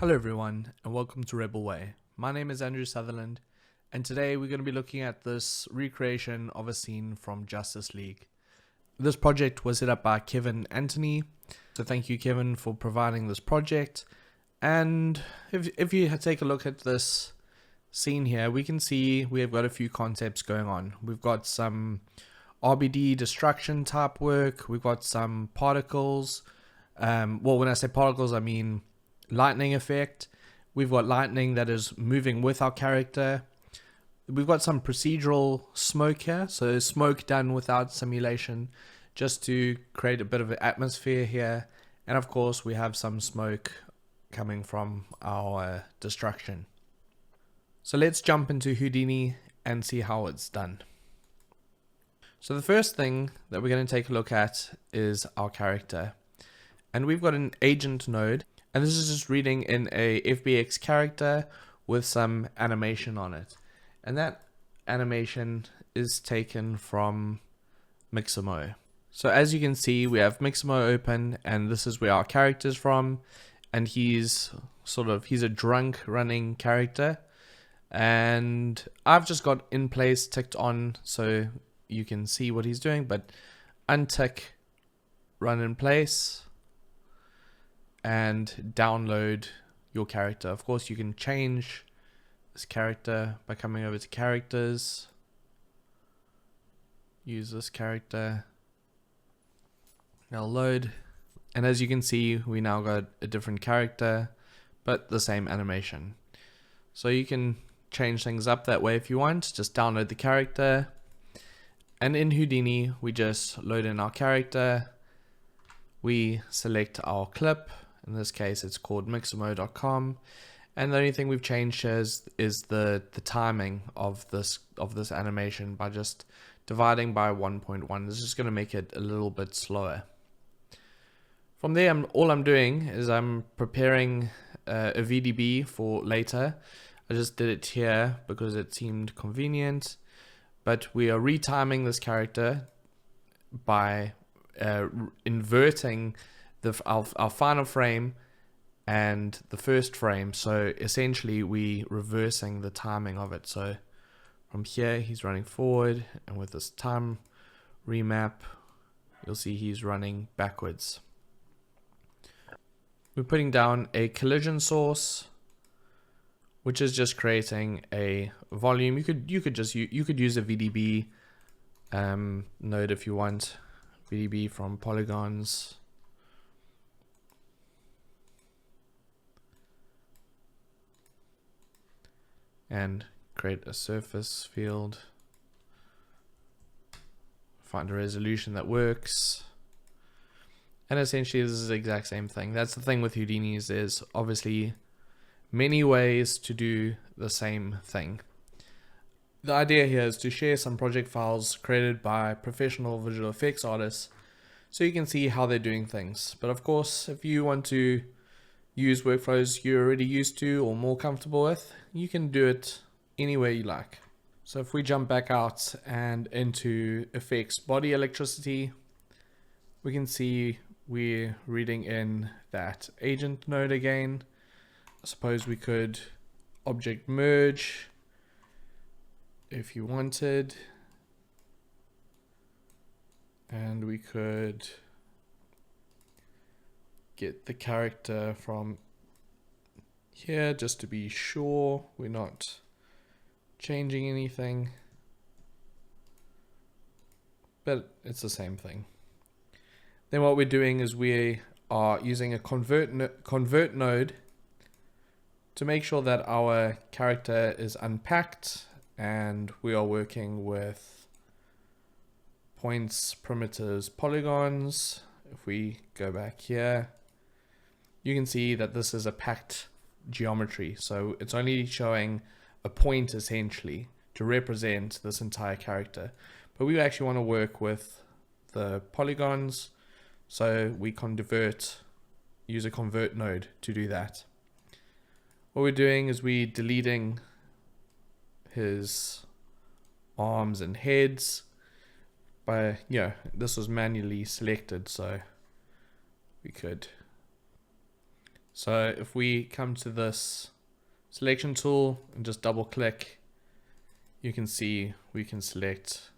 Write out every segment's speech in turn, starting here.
Hello everyone and welcome to Rebelway. My name is Andrew Sutherland and today we're going to be looking at this recreation of a scene from Justice League. This project was set up by Kevin Anthony, so thank you Kevin for providing this project. And if you take a look at this scene here, we can see we have got a few concepts going on. We've got some RBD destruction type work, we've got some particles. Well, when I say particles, I mean lightning effect. We've got lightning that is moving with our character. We've got some procedural smoke here, so smoke done without simulation just to create a bit of an atmosphere here. And of course we have some smoke coming from our destruction. So let's jump into Houdini and see how it's done. So the first thing that we're going to take a look at is our character. And we've got an agent node, and this is just reading in a FBX character with some animation on it. And that animation is taken from Mixamo. So as you can see, we have Mixamo open, and this is where our character is from. And he's a drunk running character. And I've just got in place ticked on so you can see what he's doing, but untick run in place and download your character. Of course, you can change this character by coming over to characters, use this character, now load, and as you can see, we now got a different character but the same animation. So you can change things up that way if you want. Just download the character, and in Houdini we just load in our character, we select our clip. In this case it's called mixamo.com, and the only thing we've changed is the timing of this animation by just dividing by 1.1. This is going to make it a little bit slower. From there, all I'm doing is I'm preparing a VDB for later. I just did it here because it seemed convenient, but we are retiming this character by inverting our final frame and the first frame. So essentially we reversing the timing of it. So from here he's running forward, and with this time remap you'll see he's running backwards. We're putting down a collision source, which is just creating a volume. You could use a VDB node if you want. VDB from polygons. And create a surface field. Find a resolution that works. And essentially this is the exact same thing. That's the thing with Houdini, is there's obviously many ways to do the same thing. The idea here is to share some project files created by professional visual effects artists so you can see how they're doing things. But of course, if you want to use workflows you're already used to or more comfortable with, you can do it anywhere you like. So if we jump back out and into effects body electricity, we can see we're reading in that agent node again. I suppose we could object merge if you wanted, and we could get the character from here just to be sure we're not changing anything, but it's the same thing. Then what we're doing is we are using a convert node to make sure that our character is unpacked, and we are working with points, primitives, polygons. If we go back here, you can see that this is a packed geometry, so it's only showing a point essentially to represent this entire character. But we actually want to work with the polygons, so we can use a convert node to do that. What we're doing is we're deleting his arms and heads by, this was manually selected, so we could So if we come to this selection tool and just double click, you can see we can select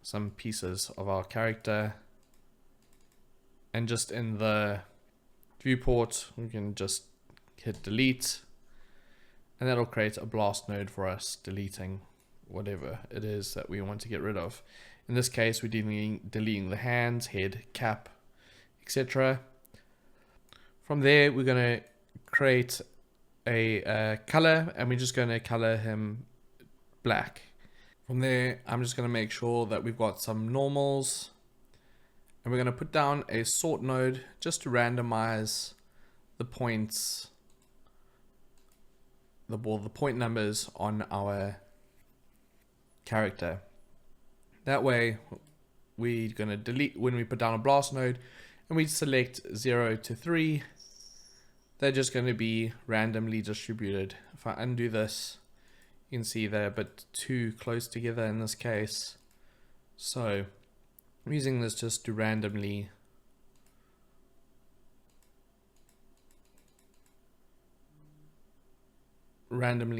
some pieces of our character, and just in the viewport we can just hit delete, and that'll create a blast node for us, deleting whatever it is that we want to get rid of. In this case, we're deleting the hands, head, cap, etc. From there, we're going to create a color, and we're just going to color him black. From there, I'm just going to make sure that we've got some normals, and we're going to put down a sort node just to randomize the points, the point numbers on our character. That way, we're going to delete when we put down a blast node, and we select 0 to 3. They're just going to be randomly distributed. If I undo this, you can see they're a bit too close together in this case. So I'm using this just to randomly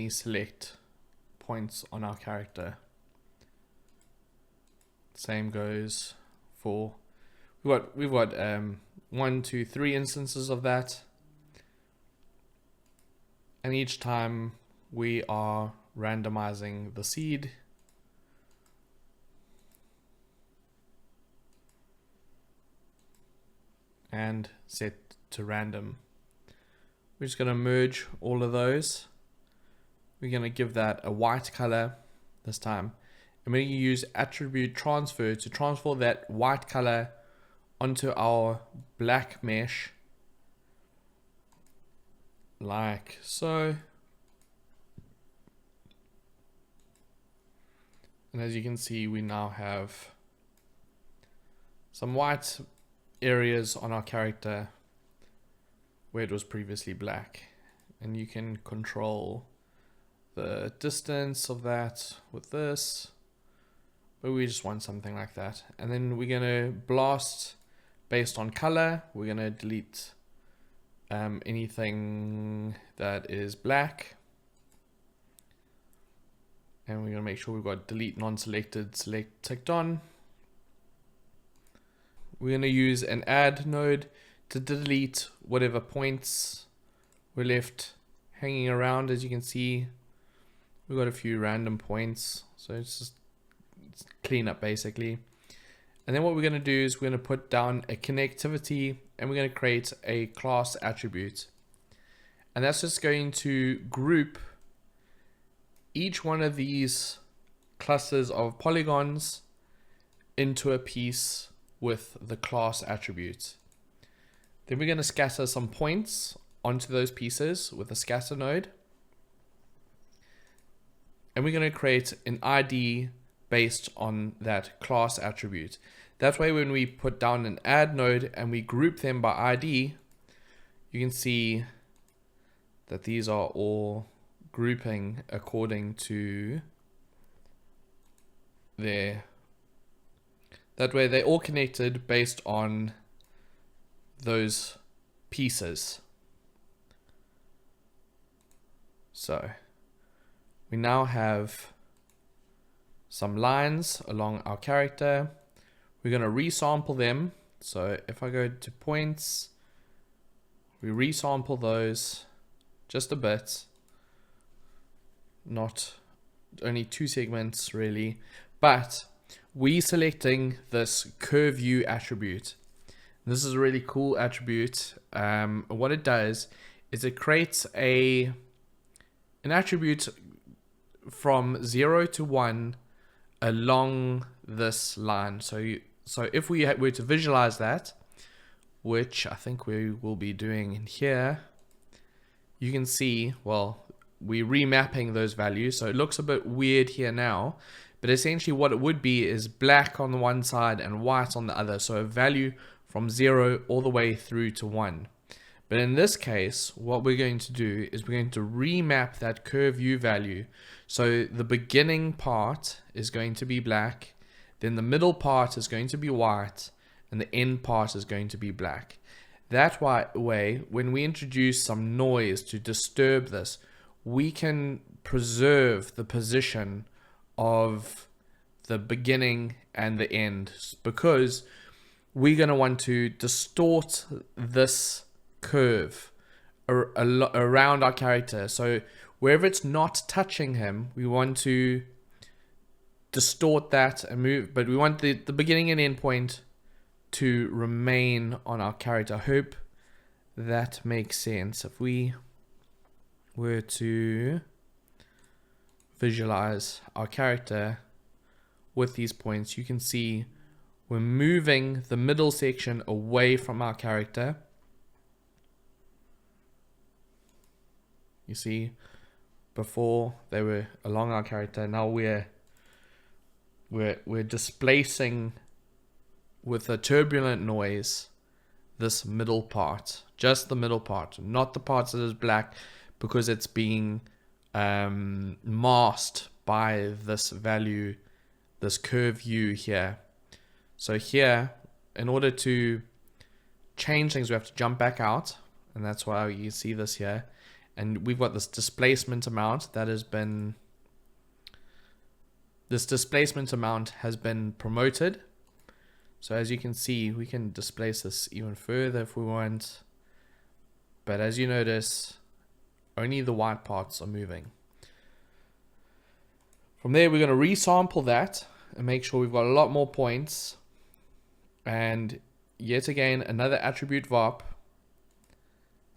select points on our character. Same goes for, we've got 1, 2, 3 instances of that. And each time we are randomizing the seed, and set to random. We're just going to merge all of those. We're going to give that a white color this time. And we're going to use attribute transfer to transfer that white color onto our black mesh, like so. And as you can see, we now have some white areas on our character where it was previously black. And you can control the distance of that with this, but we just want something like that. And then we're going to blast based on color. We're going to delete anything that is black, and we're going to make sure we've got delete non-selected select ticked on. We're going to use an add node to delete whatever points were left hanging around. As you can see, we've got a few random points, so it's just clean up basically. And then what we're going to do is we're going to put down a connectivity, and we're going to create a class attribute. And that's just going to group each one of these clusters of polygons into a piece with the class attribute. Then we're going to scatter some points onto those pieces with a scatter node. And we're going to create an ID based on that class attribute. That way, when we put down an add node and we group them by ID, you can see that these are all grouping according to their, that way they're all connected based on those pieces. So we now have some lines along our character. We're going to resample them. So if I go to points, we resample those just a bit, not only 2 segments really, but we selecting this curve view attribute. This is a really cool attribute. What it does is it creates an attribute from 0 to 1 along this line. So if we were to visualize that, which I think we will be doing in here, you can see, well, we're remapping those values. So it looks a bit weird here now, but essentially what it would be is black on the one side and white on the other. So a value from 0 all the way through to 1. But in this case, what we're going to do is we're going to remap that curve view value. So the beginning part is going to be black, then the middle part is going to be white, and the end part is going to be black. That way, when we introduce some noise to disturb this, we can preserve the position of the beginning and the end, because we're going to want to distort this curve around our character. So wherever it's not touching him, we want to distort that and move, but we want the beginning and end point to remain on our character. I hope that makes sense. If we were to visualize our character with these points, you can see we're moving the middle section away from our character. You see, before they were along our character, now we're displacing with a turbulent noise this middle part, just the middle part, not the parts that is black, because it's being masked by this value, this curve U here. So here, in order to change things, we have to jump back out, and that's why you see this here. And we've got this displacement amount that has been, promoted. So as you can see, we can displace this even further if we want. But as you notice, only the white parts are moving. From there, we're going to resample that and make sure we've got a lot more points. And yet again, another attribute varp.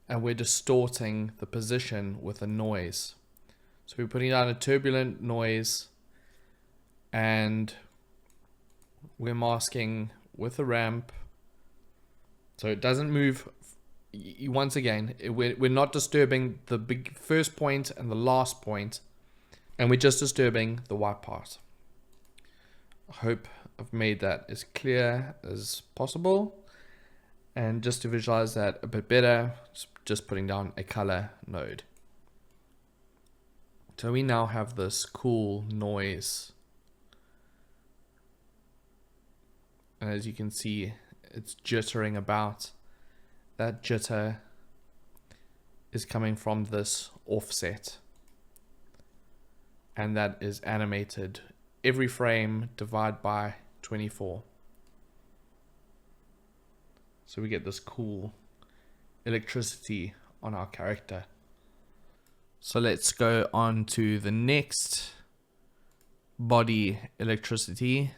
And we're distorting the position with a noise. So we're putting down a turbulent noise, and we're masking with a ramp so it doesn't move. Once again, we're not disturbing the big first point and the last point, and we're just disturbing the white part. I hope I've made that as clear as possible. And just to visualize that a bit better, just putting down a color node. So we now have this cool noise. And as you can see, it's jittering about. That jitter is coming from this offset. And that is animated every frame divided by 24. So we get this cool electricity on our character. So let's go on to the next body electricity.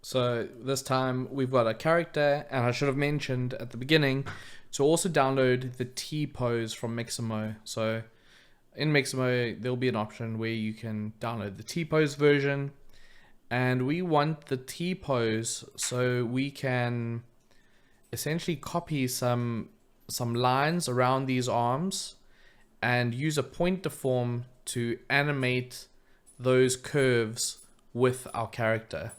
So this time we've got a character, and I should have mentioned at the beginning to also download the T-pose from Mixamo. So in Mixamo, there'll be an option where you can download the T-pose version. And we want the T-pose so we can essentially copy some lines around these arms and use a point deform to animate those curves with our character.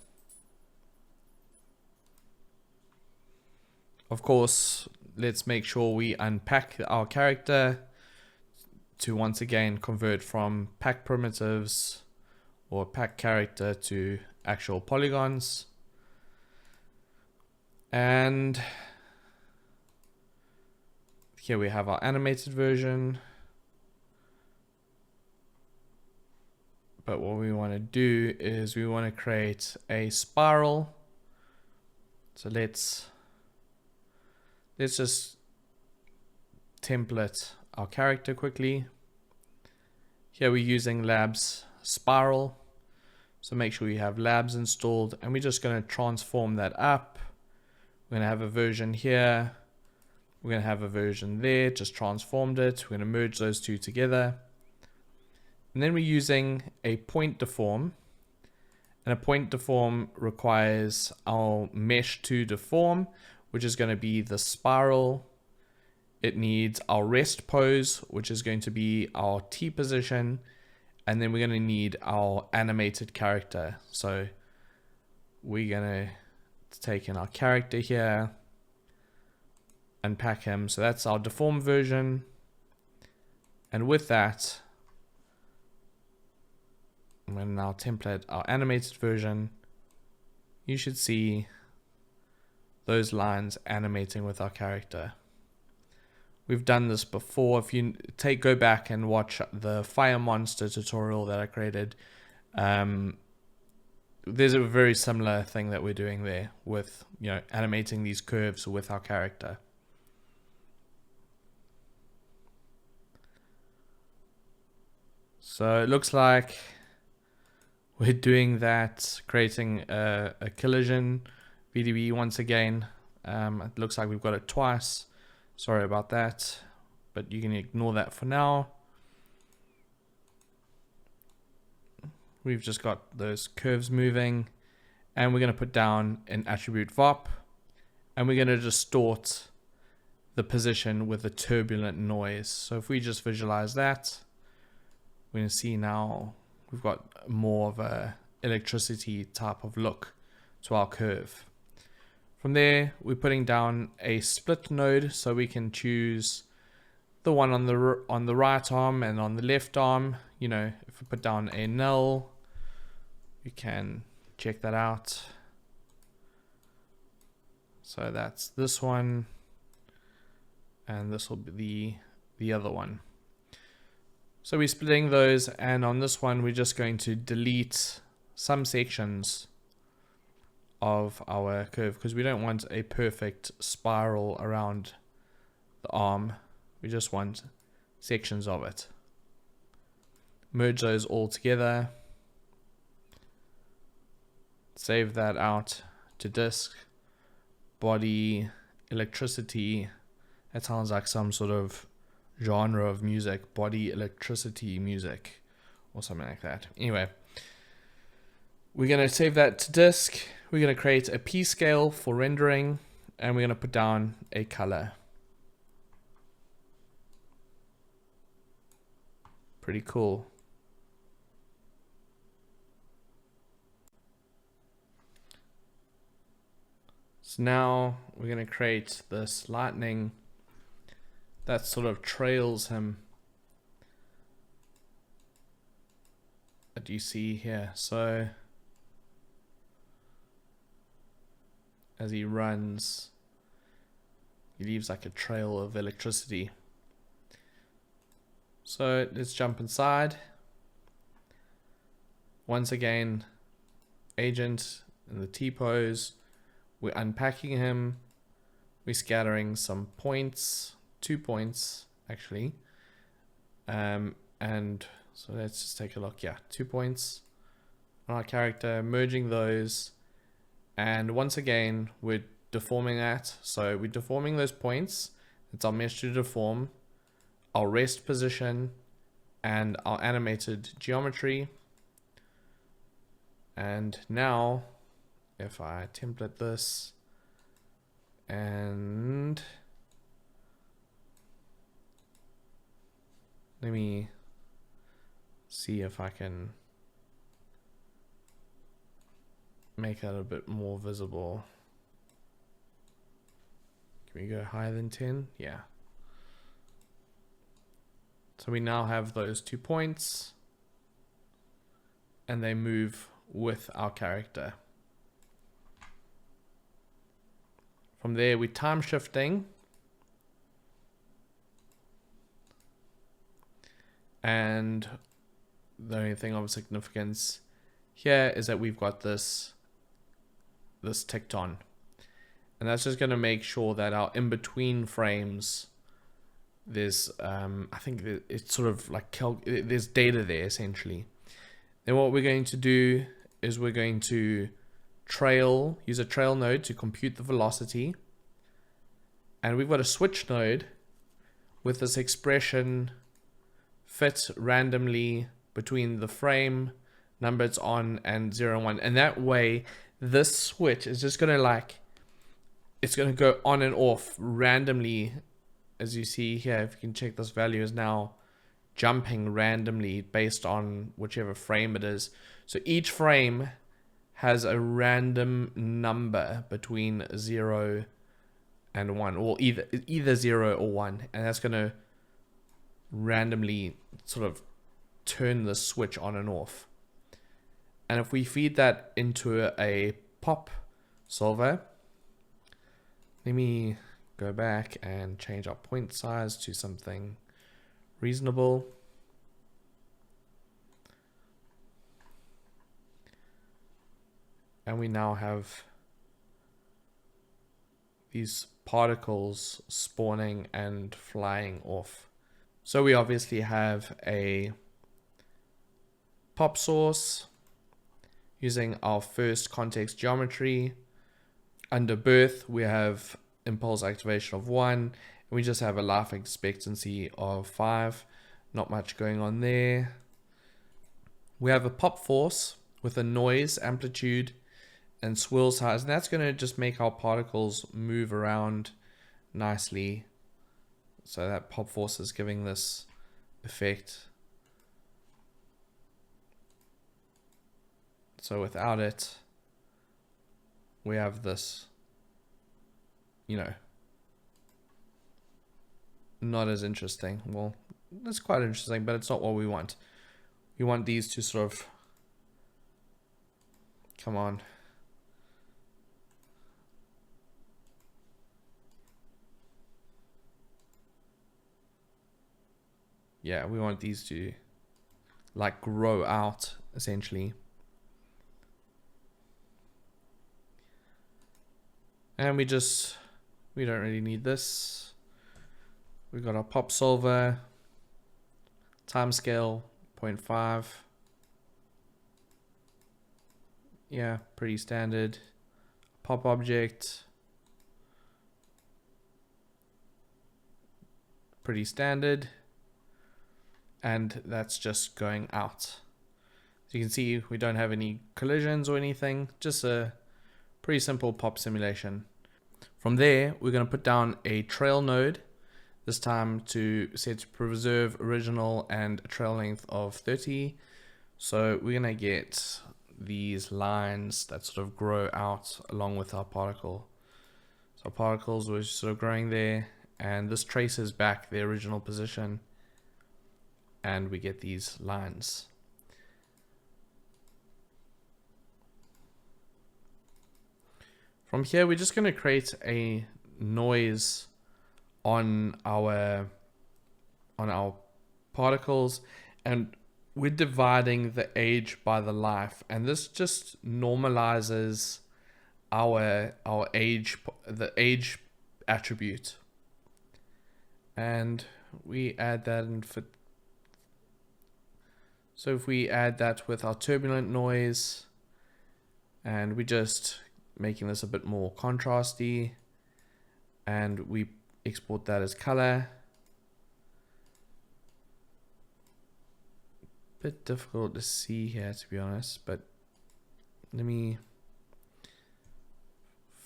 Of course, let's make sure we unpack our character to once again convert from pack primitives or pack character to actual polygons. And here we have our animated version. But what we want to do is we want to create a spiral. So let's just template our character quickly. Here we're using Labs Spiral. So make sure you have Labs installed, and we're just going to transform that up. We're going to have a version here. We're going to have a version there, just transformed it. We're going to merge those two together. And then we're using a point deform. And a point deform requires our mesh to deform, which is going to be the spiral. It needs our rest pose, which is going to be our T position. And then we're going to need our animated character. So we're going to take in our character here, unpack him. So that's our deformed version. And with that, I'm going to now template our animated version. you should see those lines animating with our character. We've done this before. If you go back and watch the fire monster tutorial that I created, there's a very similar thing that we're doing there with, you know, animating these curves with our character. So it looks like we're doing that, creating a collision VDB once again. It looks like we've got it twice. Sorry about that, but you can ignore that for now. We've just got those curves moving, and we're going to put down an attribute VOP, and we're going to distort the position with a turbulent noise. So if we just visualize that, we're going to see now we've got more of a electricity type of look to our curve. From there, we're putting down a split node, so we can choose the one on the right arm and on the left arm. You know, if we put down a null, you can check that out. So that's this one, and this will be the other one. So we're splitting those, and on this one we're just going to delete some sections of our curve because we don't want a perfect spiral around the arm. We just want sections of it. Merge those all together. Save that out to disk. Body electricity. That sounds like some sort of genre of music. Body electricity music or something like that. Anyway, we're going to save that to disk. We're going to create a P scale for rendering, and we're going to put down a color. Pretty cool. So now we're going to create this lightning that sort of trails him that you see here. So as he runs, he leaves like a trail of electricity. So let's jump inside. Once again, agent in the T-pose. We're unpacking him. We're scattering some points, 2 points actually. And so let's just take a look. Yeah, 2 points on our character, merging those. And once again, we're deforming that. So we're deforming those points. It's our mesh to deform, our rest position, and our animated geometry. And now, if I template this and let me see if I can make that a bit more visible. Can we go higher than 10? Yeah. So we now have those 2 points, and they move with our character. From there, we're time shifting, and the only thing of significance here is that we've got this ticked on, and that's just going to make sure that our in-between frames, there's I think it's sort of like there's data there essentially. Then what we're going to do is we're going to use a trail node to compute the velocity, and we've got a switch node with this expression fit randomly between the frame number it's on and 0 and 1, and that way this switch is just gonna it's gonna go on and off randomly. As you see here, if you can check, this value is now jumping randomly based on whichever frame it is. So each frame has a random number between 0 and 1, or either 0 or 1, and that's going to randomly sort of turn the switch on and off. And if we feed that into a pop solver. Let me go back and change our point size to something reasonable. And we now have these particles spawning and flying off. So we obviously have a pop source using our first context geometry. Under birth, we have impulse activation of 1, and we just have a life expectancy of 5. Not much going on there. We have a pop force with a noise, amplitude, and swirl size, and that's going to just make our particles move around nicely. So that pop force is giving this effect. So without it, we have this, you know, not as interesting. Well, it's quite interesting, but it's not what we want. We want these to sort of, come on. Yeah, we want these to like grow out essentially. And we don't really need this. We got our pop solver, timescale 0.5. Yeah, pretty standard. Pop object, pretty standard. And that's just going out. As you can see, we don't have any collisions or anything, just a pretty simple pop simulation. From there, we're going to put down a trail node, this time to set to preserve original and a trail length of 30. So we're going to get these lines that sort of grow out along with our particle. So our particles were sort of growing there, and this traces back the original position, and we get these lines. From here, we're just going to create a noise on our particles, and we're dividing the age by the life, and this just normalizes our age, the age attribute, and we add that in for. So if we add that with our turbulent noise, and we just making this a bit more contrasty, and we export that as color. Bit difficult to see here, to be honest, but let me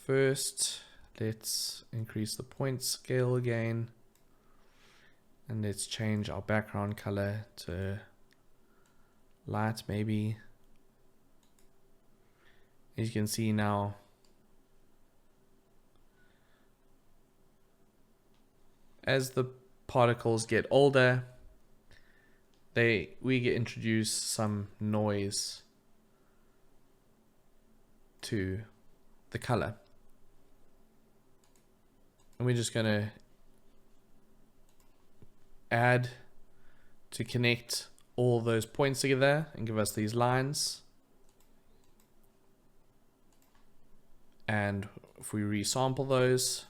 first, let's increase the point scale again, and let's change our background color to light maybe. As you can see now, as the particles get older, we get introduced some noise to the color, and we're just going to add to connect all those points together and give us these lines. And if we resample those,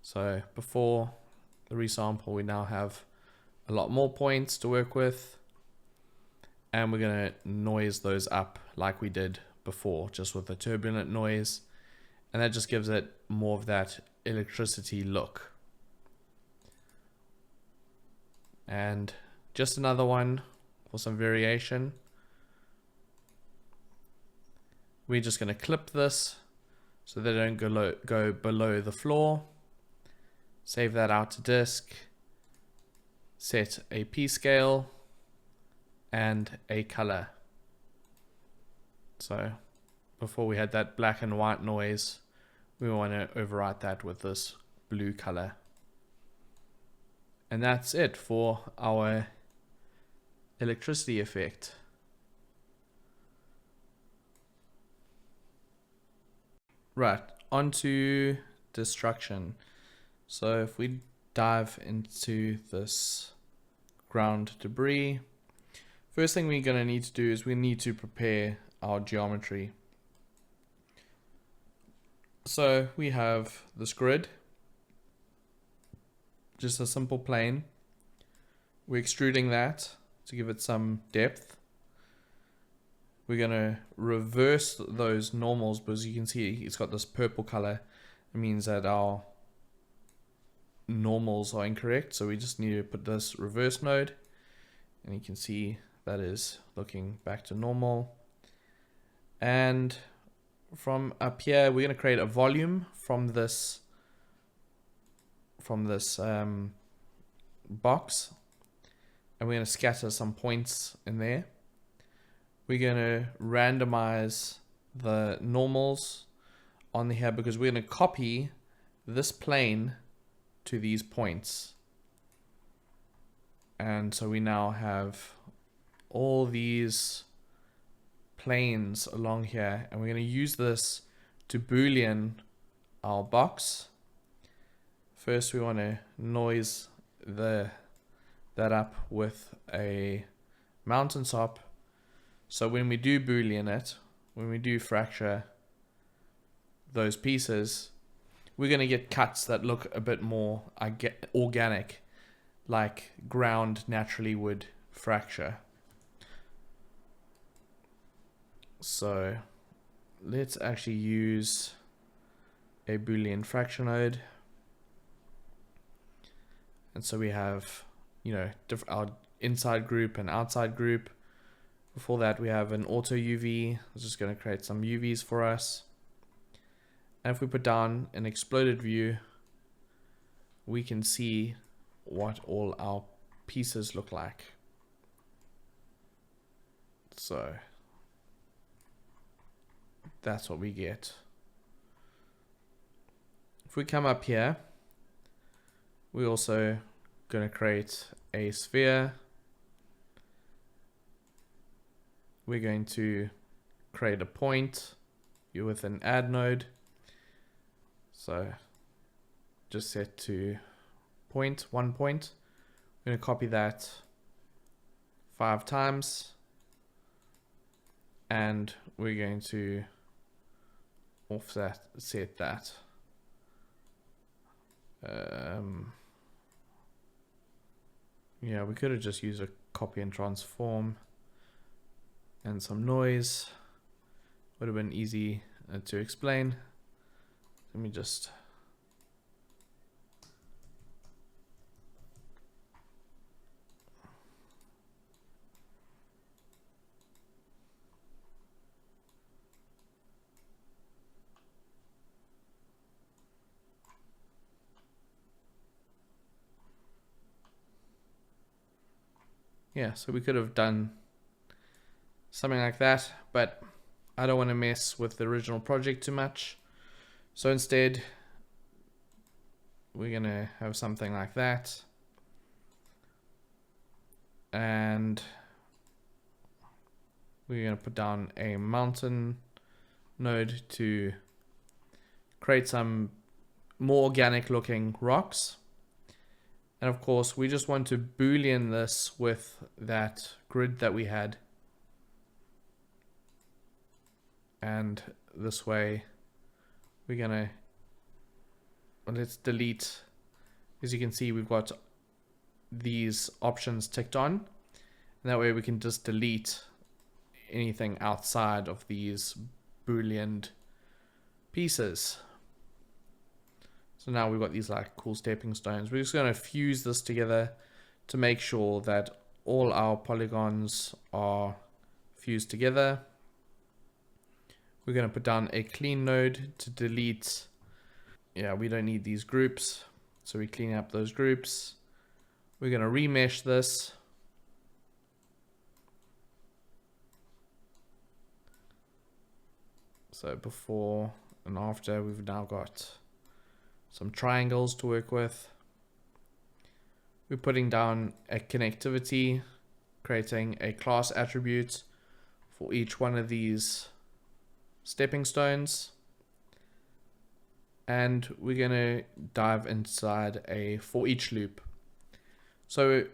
so before the resample, we now have a lot more points to work with, and we're going to noise those up like we did before, just with the turbulent noise, and that just gives it more of that electricity look. And just another one for some variation. We're just going to clip this so they don't go below the floor. Save that out to disk. Set a P scale and a color. So before we had that black and white noise, we want to overwrite that with this blue color. And that's it for our electricity effect. Right, onto destruction. So if we dive into this ground debris, first thing we're going to need to do is we need to prepare our geometry. So we have this grid, just a simple plane. We're extruding that to give it some depth. We're going to reverse those normals because you can see it's got this purple color. It means that our normals are incorrect. So we just need to put this reverse node, and you can see that is looking back to normal. And from up here, we're going to create a volume from this box, and we're going to scatter some points in there. We're going to randomize the normals on here because we're going to copy this plane to these points. And so we now have all these planes along here, and we're going to use this to boolean our box. First, we want to noise that up with a mountaintop. So when we do boolean it, when we do fracture those pieces, we're going to get cuts that look a bit more organic, like ground naturally would fracture. So let's actually use a Boolean fracture node. And so we have, our inside group and outside group. Before that, we have an auto UV. It's just going to create some UVs for us. And if we put down an exploded view, we can see what all our pieces look like. So that's what we get. If we come up here, we're also going to create a sphere. We're going to create a point with an add node. So just set to point, 1 point. We're going to copy that 5 times. And we're going to offset set that. Yeah, we could have just used a copy and transform and some noise. Would have been easy to explain. Let me just so we could have done something like that, but I don't want to mess with the original project too much. So instead, we're going to have something like that. And we're going to put down a mountain node to create some more organic looking rocks. And of course, we just want to boolean this with that grid that we had. And this way, we're gonna, let's delete, as you can see, we've got these options ticked on. And that way we can just delete anything outside of these booleaned pieces. So now we've got these like cool stepping stones. We're just going to fuse this together to make sure that all our polygons are fused together. We're going to put down a clean node to delete. Yeah, we don't need these groups. So we clean up those groups. We're going to remesh this. So before and after, we've now got some triangles to work with. We're putting down a connectivity, creating a class attribute for each one of these stepping stones. and we're going to dive inside a for each loop. So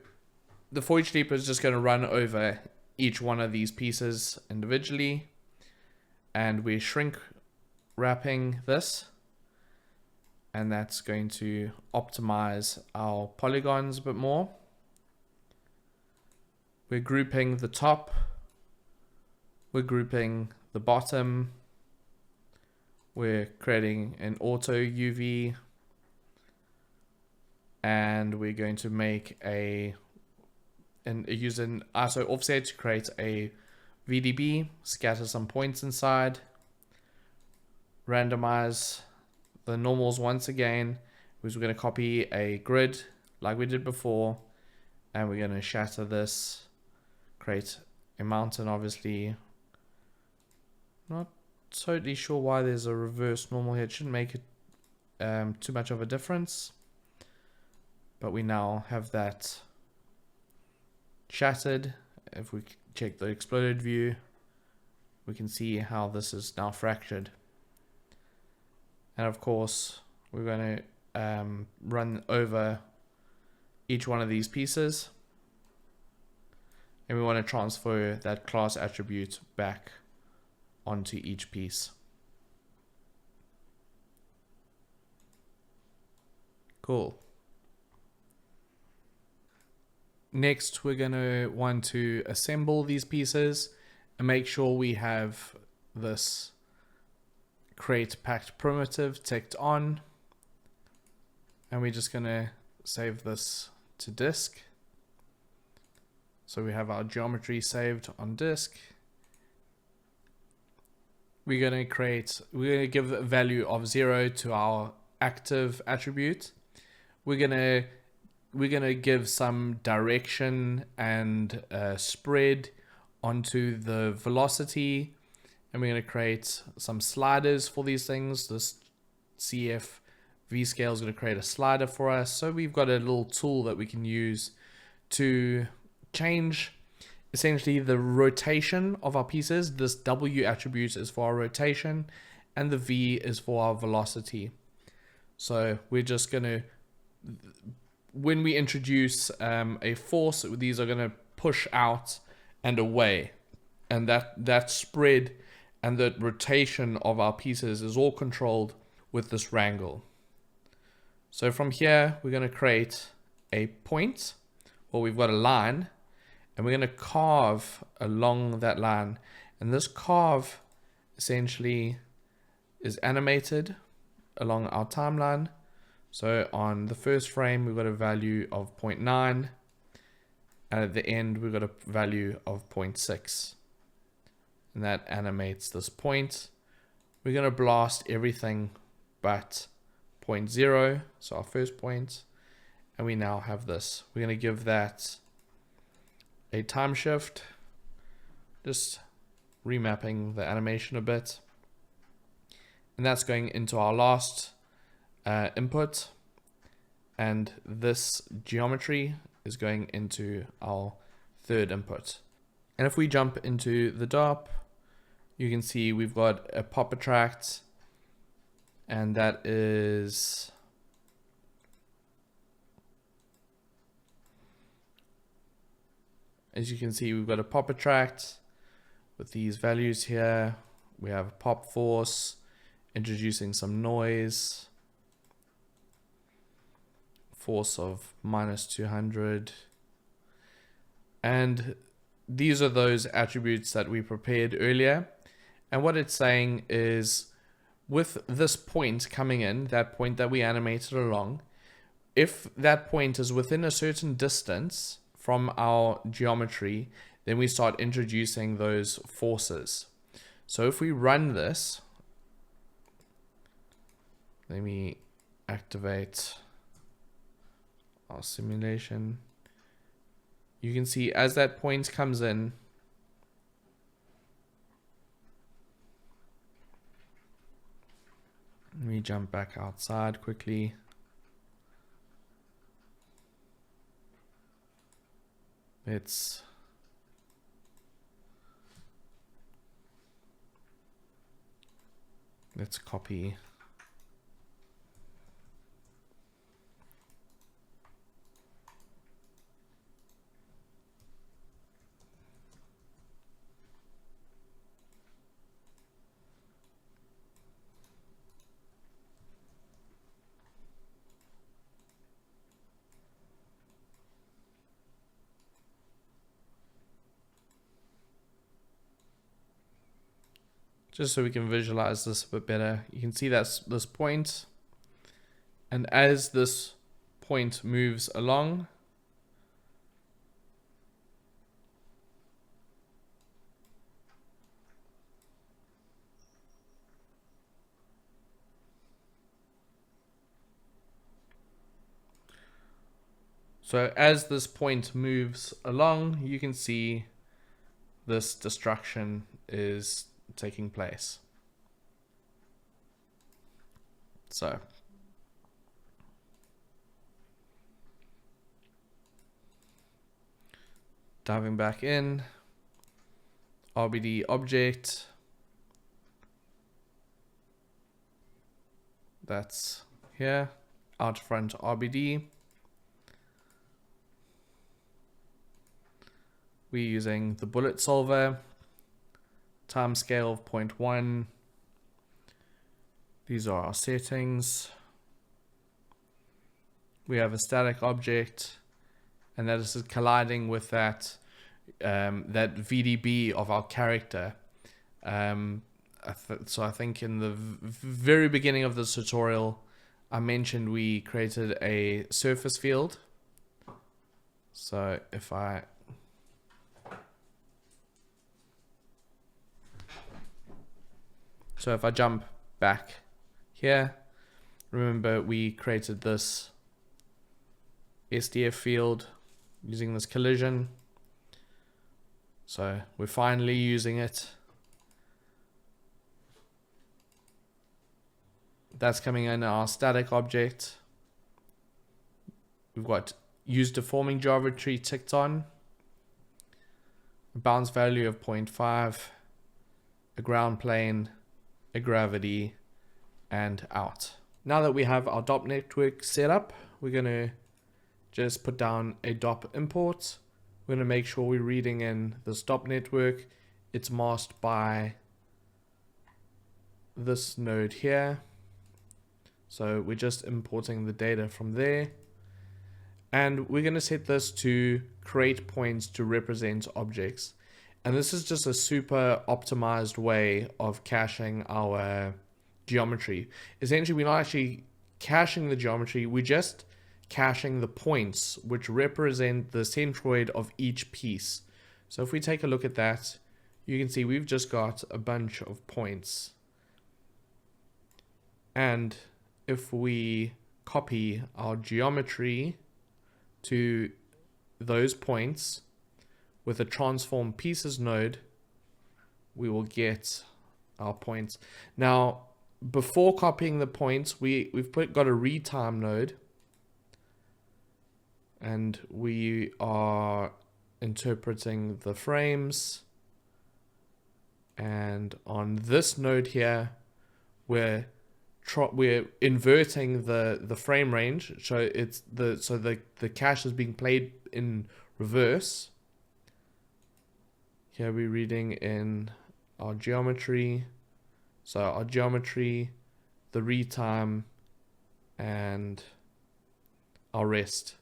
the for each loop is just going to run over each one of these pieces individually, and we're shrink wrapping this, and that's going to optimize our polygons a bit more. We're grouping the top, we're grouping the bottom, we're creating an auto UV, and we're going to make use an ISO offset to create a VDB, scatter some points inside, randomize the normals once again, because we're going to copy a grid like we did before, and we're going to shatter this, create a mountain. Obviously not totally sure why there's a reverse normal here. It shouldn't make it too much of a difference, but we now have that shattered. If we check the exploded view, we can see how this is now fractured. And of course, we're going to run over each one of these pieces, and we want to transfer that class attribute back onto each piece. Cool. Next, we're going to want to assemble these pieces and make sure we have this create packed primitive ticked on, and we're just going to save this to disk. So we have our geometry saved on disk. We're going to give a value of 0 to our active attribute. We're going to give some direction and spread onto the velocity, and we're going to create some sliders for these things. This CF V scale is going to create a slider for us. So we've got a little tool that we can use to change essentially the rotation of our pieces. This W attribute is for our rotation, and the V is for our velocity. So we're just going to, when we introduce a force, these are going to push out and away, and that spread and the rotation of our pieces is all controlled with this wrangle. So from here, we're going to create a point, or we've got a line, and we're going to carve along that line. And this carve essentially is animated along our timeline. So on the first frame, we've got a value of 0.9, and at the end, we've got a value of 0.6. And that animates this point. We're going to blast everything but 0.0, so our first point, and we now have this. We're going to give that a time shift, just remapping the animation a bit, and that's going into our last input, and this geometry is going into our third input. And if we jump into the DOP, you can see we've got a pop attract, and that is as you can see, we've got a pop attract with these values here. We have a pop force, introducing some noise, force of -200, and these are those attributes that we prepared earlier. And what it's saying is, with this point coming in, that point that we animated along, if that point is within a certain distance from our geometry, then we start introducing those forces. So if we run this, let me activate our simulation. You can see as that point comes in, let me jump back outside quickly. Let's copy just so we can visualize this a bit better. You can see that's this point, and as this point moves along, so as this point moves along, you can see this destruction is taking place. So diving back in, RBD object, that's here, out front RBD. We're using the bullet solver, timescale of 0.1. These are our settings. We have a static object, and that is colliding with that that VDB of our character. So I think in the very beginning of this tutorial, I mentioned we created a surface field. So if I jump back here, remember we created this SDF field using this collision. So we're finally using it. That's coming in our static object. We've got use deforming geometry ticked on, a bounce value of 0.5, a ground plane, a gravity, and out. Now that we have our DOP network set up, we're going to just put down a DOP import. We're going to make sure we're reading in this DOP network. It's masked by this node here. So we're just importing the data from there. And we're going to set this to create points to represent objects. And this is just a super optimized way of caching our geometry. Essentially, we're not actually caching the geometry, we're just caching the points which represent the centroid of each piece. So if we take a look at that, you can see we've just got a bunch of points. And if we copy our geometry to those points with a transform pieces node, we will get our points. Now, before copying the points, we've got a retime node, and we are interpreting the frames. And on this node here, we're inverting the frame range, so the cache is being played in reverse. Here we're reading in our geometry, so our geometry, the retime, and our rest.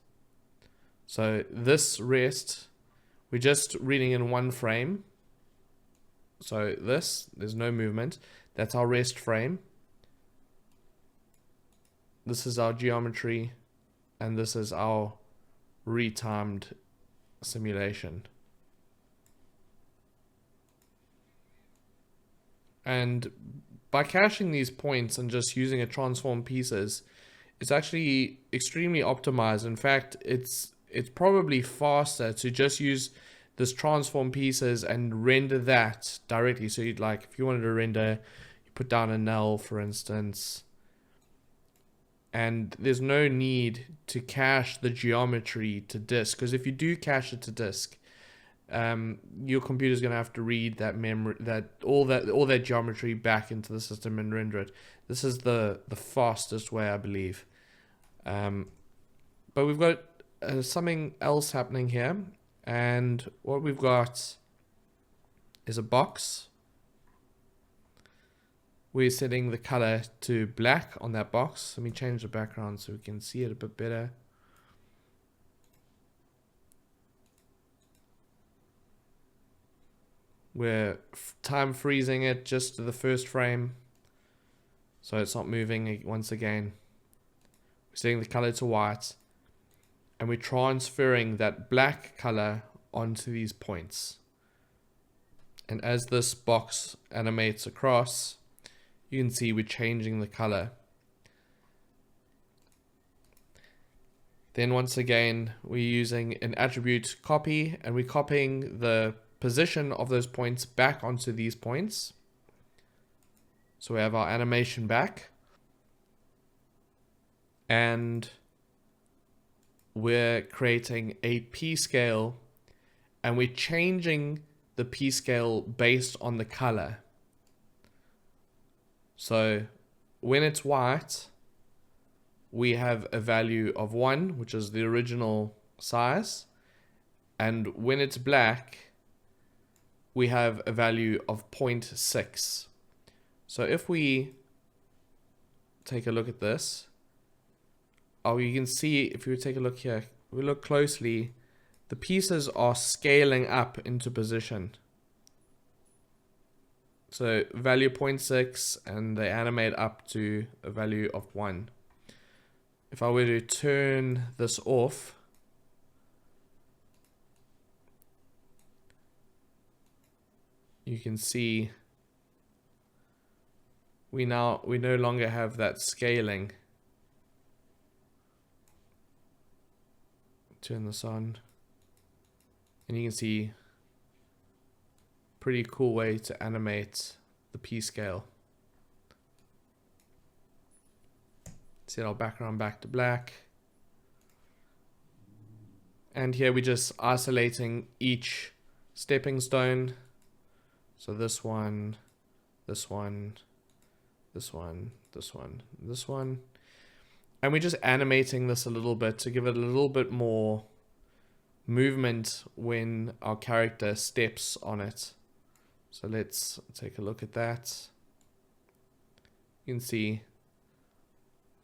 So this rest, we're just reading in one frame. So there's no movement. That's our rest frame. This is our geometry, and this is our retimed simulation. And by caching these points and just using a transform pieces, it's actually extremely optimized. In fact, it's probably faster to just use this transform pieces and render that directly. So you'd like, if you wanted to render, you put down a null, for instance, and there's no need to cache the geometry to disk, because if you do cache it to disk, your computer's going to have to read that memory, all that geometry back into the system and render it. This is the fastest way, I believe. But we've got something else happening here, and what we've got is a box. We're setting the color to black on that box. Let me change the background so we can see it a bit better. We're time freezing it just to the first frame, so it's not moving once again. We're setting the color to white, and we're transferring that black color onto these points. And as this box animates across, you can see we're changing the color. Then once again, we're using an attribute copy, and we're copying the position of those points back onto these points. So we have our animation back, and we're creating a P scale, and we're changing the P scale based on the color. So when it's white, we have a value of 1, which is the original size. And when it's black, we have a value of 0.6. So if we take a look at this, you can see, if you take a look here, we look closely, the pieces are scaling up into position. So value 0.6, and they animate up to a value of 1. If I were to turn this off, you can see we no longer have that scaling. Turn this on, and you can see pretty cool way to animate the P scale. Set our background back to black, and here we're just isolating each stepping stone. So this one, this one, this one, this one, this one. And we're just animating this a little bit to give it a little bit more movement when our character steps on it. So let's take a look at that. You can see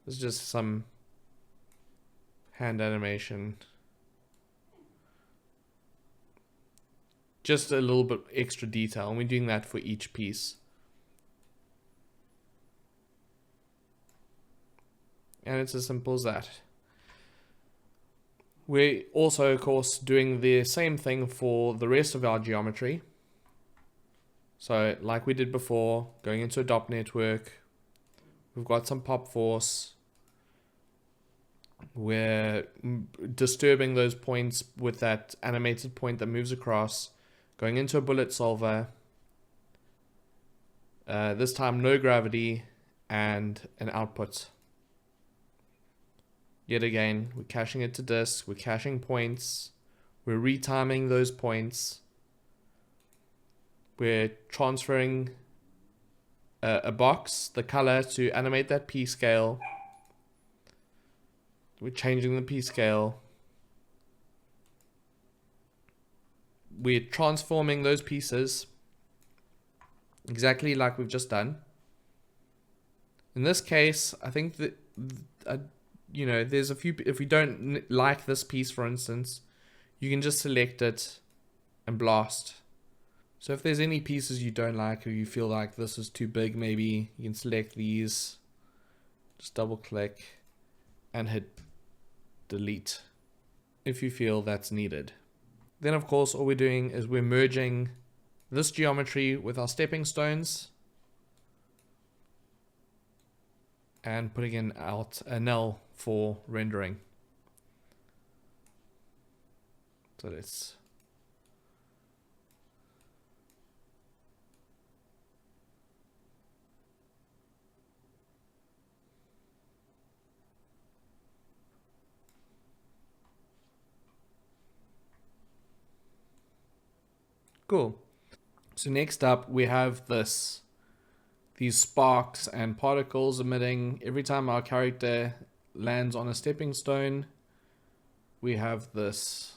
there's just some hand animation. Just a little bit extra detail, and we're doing that for each piece. And it's as simple as that. We're also, of course, doing the same thing for the rest of our geometry. So, like we did before, going into a dot network, we've got some pop force. We're disturbing those points with that animated point that moves across, going into a bullet solver. This time, no gravity and an output. Yet again, we're caching it to disk, we're caching points, we're retiming those points, we're transferring a box, the color, to animate that P scale. We're changing the P scale. We're transforming those pieces exactly like we've just done. In this case, I think that you know, there's a few, if we don't like this piece, for instance, you can just select it and blast. So if there's any pieces you don't like, or you feel like this is too big, maybe you can select these, just double click and hit delete if you feel that's needed. Then of course, all we're doing is we're merging this geometry with our stepping stones and putting in out a null for rendering. So let's cool. So next up we have these sparks and particles emitting every time our character lands on a stepping stone. We have this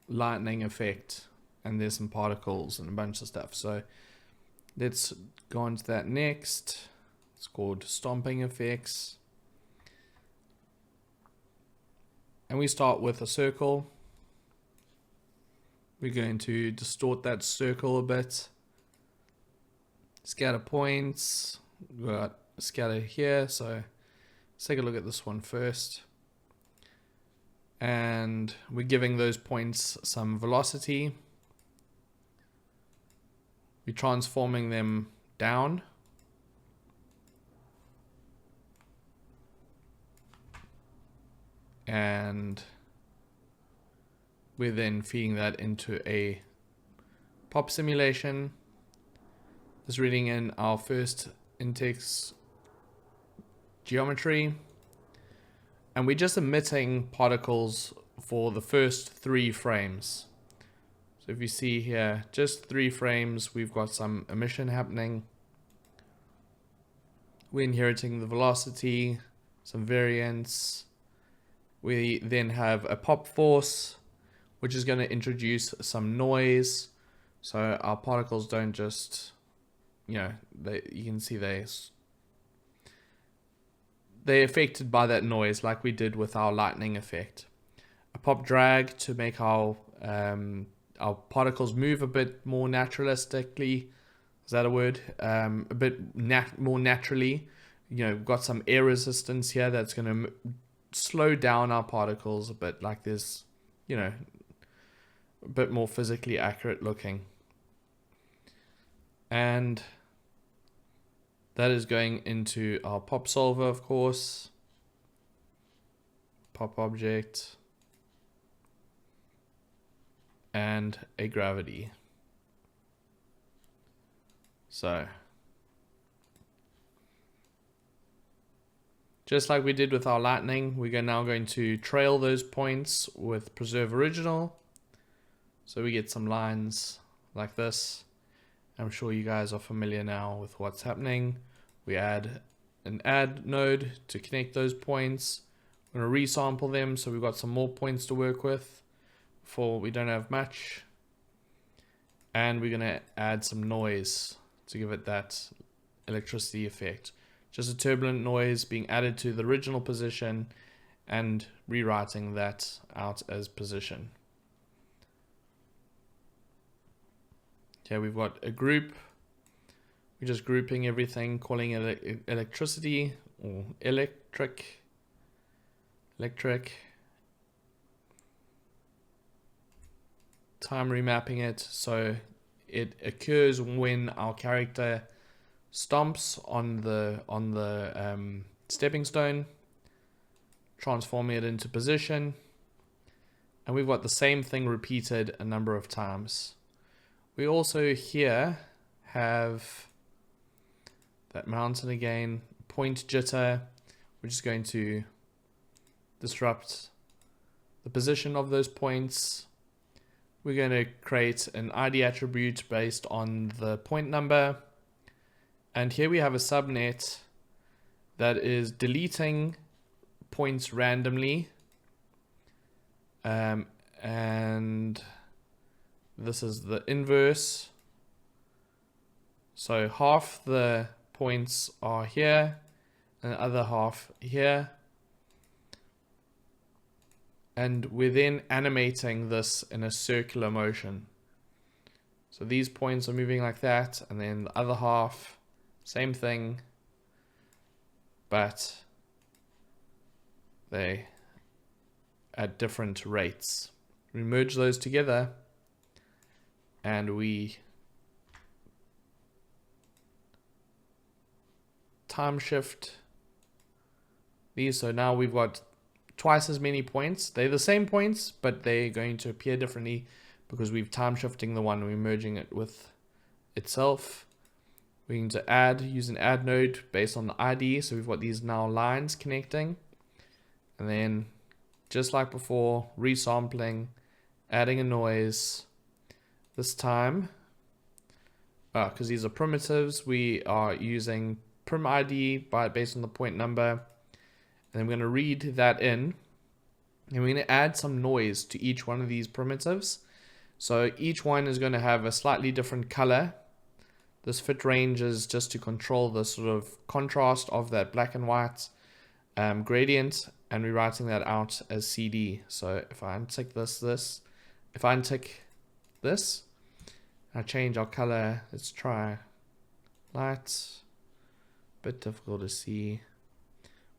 lightning effect, and there's some particles and a bunch of stuff. So let's go on to that next. It's called stomping effects, and we start with a circle. We're going to distort that circle a bit. Scatter points. We've got scatter here, so let's take a look at this one first. And we're giving those points some velocity. We're transforming them down. And we're then feeding that into a pop simulation. Just reading in our first index geometry. And we're just emitting particles for the first 3 frames. So if you see here, just 3 frames, we've got some emission happening. We're inheriting the velocity, some variance. We then have a pop force, which is going to introduce some noise. So our particles don't just, you can see they're affected by that noise, like we did with our lightning effect. A pop drag to make our particles move a bit more naturalistically. Is that a word? A bit more naturally. We've got some air resistance here that's going to slow down our particles a bit, like this, a bit more physically accurate looking. And that is going into our pop solver, of course. Pop object. And a gravity. So, just like we did with our lightning, we're now going to trail those points with preserve original. So we get some lines like this. I'm sure you guys are familiar now with what's happening. We add an add node to connect those points. We're going to resample them so we've got some more points to work with before we don't have much. And we're going to add some noise to give it that electricity effect. Just a turbulent noise being added to the original position and rewriting that out as position. Okay, we've got a group. We're just grouping everything, calling it electricity or electric. Time remapping it so it occurs when our character stomps on the stepping stone, transforming it into position. And we've got the same thing repeated a number of times. We also here have that mountain again, point jitter, which is going to disrupt the position of those points. We're going to create an ID attribute based on the point number. And here we have a subnet that is deleting points randomly. And this is the inverse. So half the points are here and the other half here. And we're then animating this in a circular motion. So these points are moving like that, and then the other half, same thing, but they at different rates. We merge those together and we time shift these. So now we've got twice as many points. They're the same points, but they're going to appear differently because we've time shifting the one, we're merging it with itself. We're going to add, use an add node based on the ID. So we've got these now lines connecting. And then just like before, resampling, adding a noise. This time, because these are primitives, we are using prim ID based on the point number. And then we're going to read that in. And we're going to add some noise to each one of these primitives. So each one is going to have a slightly different color. This fit range is just to control the sort of contrast of that black and white gradient, and we're writing that out as CD. So if I untick this, if I untick this. Now change our color. Let's try light. Bit difficult to see,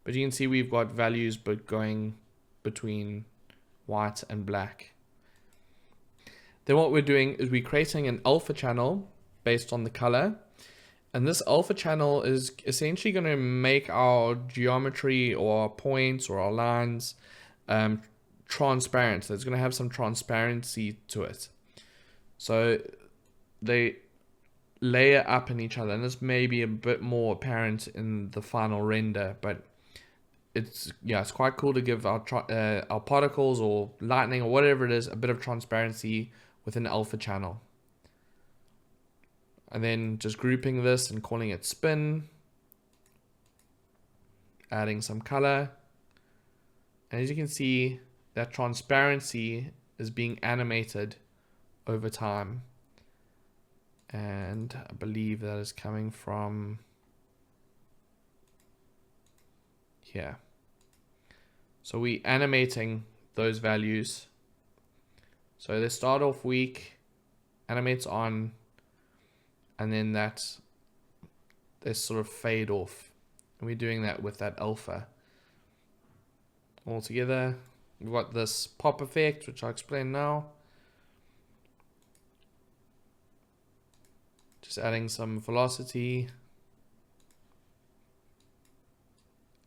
but you can see we've got values but going between white and black. Then what we're doing is we're creating an alpha channel based on the color, and this alpha channel is essentially going to make our geometry or our points or our lines transparent. So it's going to have some transparency to it, so they layer up in each other, and this may be a bit more apparent in the final render, but it's quite cool to give our particles or lightning or whatever it is a bit of transparency within the alpha channel. And then just grouping this and calling it spin, adding some color, and as you can see, that transparency is being animated over time. And I believe that is coming from here. So we animating those values. So they start off weak, animates on, and then they sort of fade off. And we're doing that with that alpha. All together, we've got this pop effect, which I'll explain now. Just adding some velocity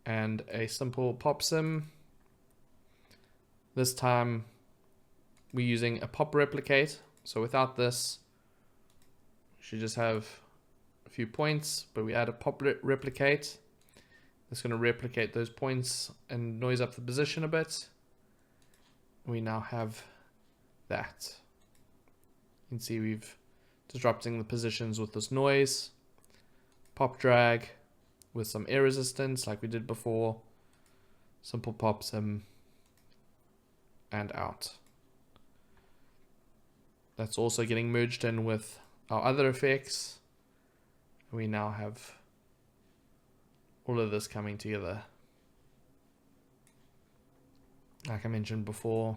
and a simple pop sim. This time we're using a pop replicate. So without this, we should just have a few points, but we add a pop replicate. It's going to replicate those points and noise up the position a bit. We now have that. You can see we've disrupting the positions with this noise. Pop drag with some air resistance like we did before. Simple pop sim and out. That's also getting merged in with our other effects. We now have all of this coming together. Like I mentioned before,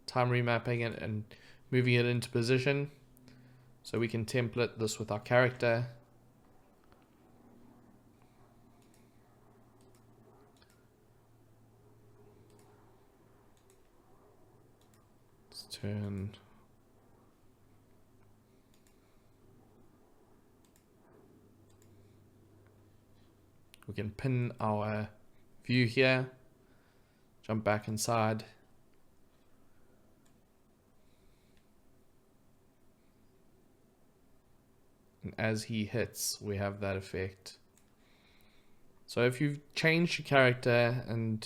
time remapping it and moving it into position. So we can template this with our character. Let's turn. We can pin our view here, jump back inside. And as he hits, we have that effect. So if you've changed your character and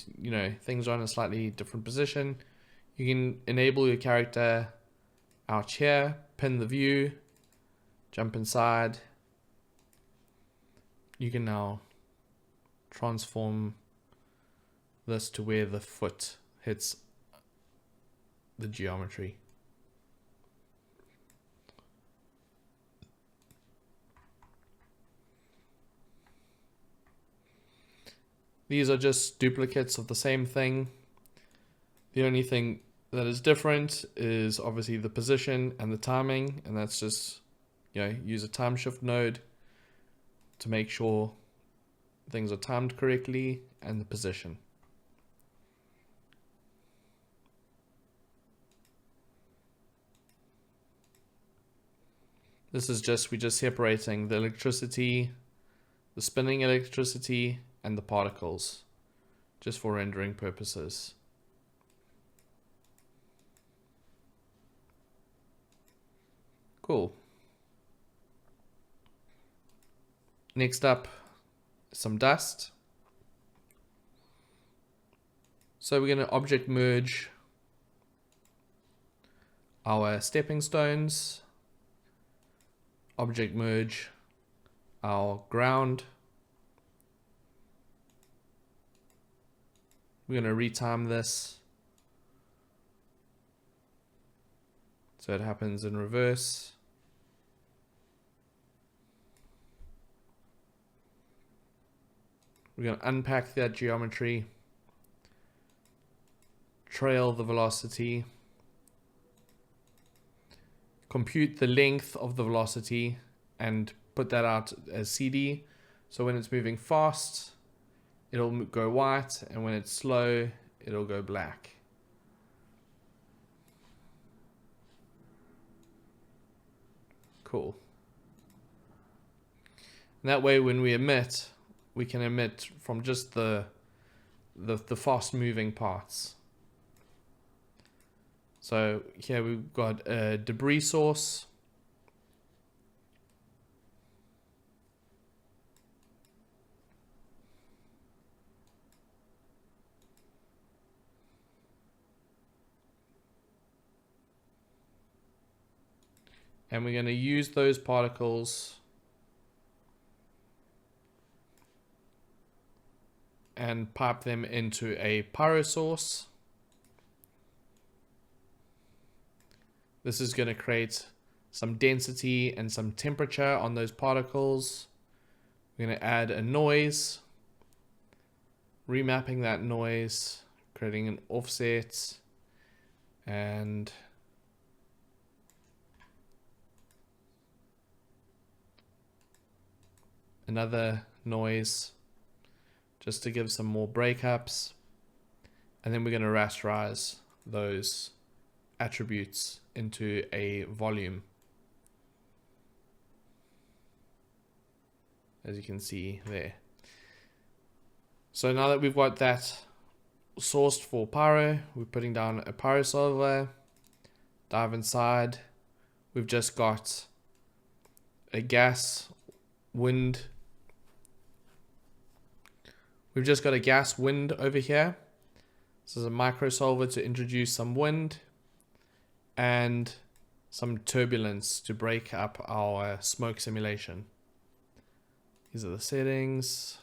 things are in a slightly different position, you can enable your character out here, pin the view, jump inside. You can now transform this to where the foot hits the geometry. These are just duplicates of the same thing. The only thing that is different is obviously the position and the timing, and that's just, use a time shift node to make sure things are timed correctly, and the position. This is we're just separating the electricity, the spinning electricity, and the particles, just for rendering purposes. Cool. Next up, some dust. So we're going to object merge our stepping stones, object merge our ground. We're going to retime this so it happens in reverse. We're going to unpack that geometry, trail the velocity, compute the length of the velocity and put that out as CD. So when it's moving fast, it'll go white, and when it's slow, it'll go black. Cool. And that way, when we emit, we can emit from just the fast moving parts. So here we've got a debris source. And we're going to use those particles and pipe them into a pyro source. This is going to create some density and some temperature on those particles. We're going to add a noise, remapping that noise, creating an offset, and another noise just to give some more breakups. And then we're going to rasterize those attributes into a volume, as you can see there. So now that we've got that sourced for pyro, we're putting down a pyro solver, dive inside. We've just got a gas wind. We've just got a gas wind over here. This is a micro solver to introduce some wind and some turbulence to break up our smoke simulation. These are the settings.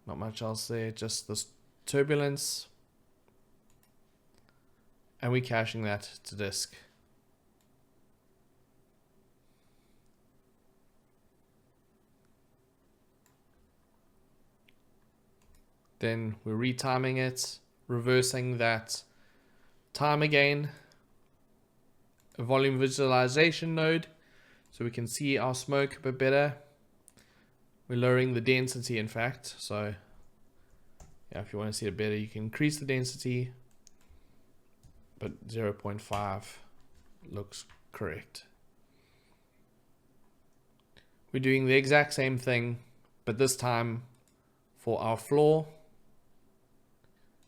Not much else there, just this turbulence. And we're caching that to disk. Then we're retiming it, reversing that time again. A volume visualization node, so we can see our smoke a bit better. We're lowering the density, in fact. So yeah, if you want to see it better, you can increase the density, but 0.5 looks correct. We're doing the exact same thing, but this time for our floor.